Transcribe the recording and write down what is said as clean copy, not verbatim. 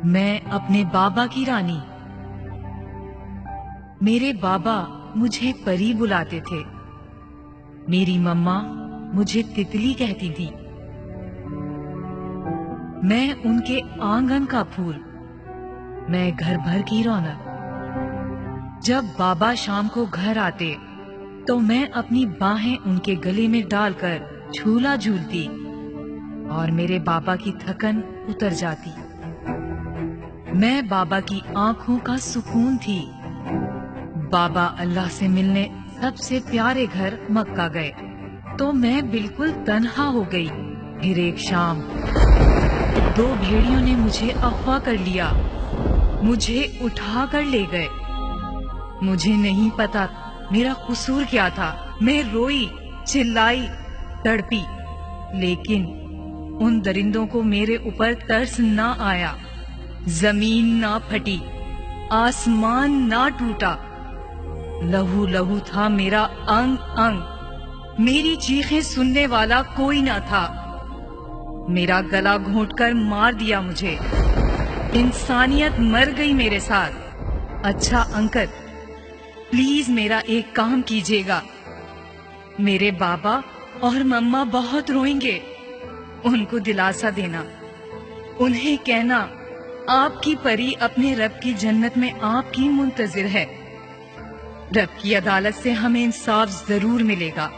मैं अपने बाबा की रानी। मेरे बाबा मुझे परी बुलाते थे। मेरी मम्मा मुझे तितली कहती थी। मैं उनके आंगन का फूल, मैं घर भर की रौनक। जब बाबा शाम को घर आते तो मैं अपनी बाहें उनके गले में डालकर झूला झूलती और मेरे बाबा की थकन उतर जाती। मैं बाबा की आंखों का सुकून थी। बाबा अल्लाह से मिलने सबसे प्यारे घर मक्का गए तो मैं बिल्कुल तन्हा हो गई। फिर एक शाम 2 भेड़ियों ने मुझे अगवा कर लिया, मुझे उठा कर ले गए। मुझे नहीं पता मेरा कसूर क्या था। मैं रोई, चिल्लाई, तड़पी, लेकिन उन दरिंदों को मेरे ऊपर तरस ना आया। जमीन ना फटी, आसमान ना टूटा। लहू लहू था मेरा अंग अंग। मेरी चीखें सुनने वाला कोई ना था। मेरा गला घोंटकर मार दिया मुझे। इंसानियत मर गई मेरे साथ। अच्छा अंकल, प्लीज मेरा एक काम कीजिएगा। मेरे बाबा और मम्मा बहुत रोएंगे। उनको दिलासा देना, उन्हें कहना आपकी परी अपने रब की जन्नत में आपकी मुंतजिर है। रब की अदालत से हमें इंसाफ जरूर मिलेगा।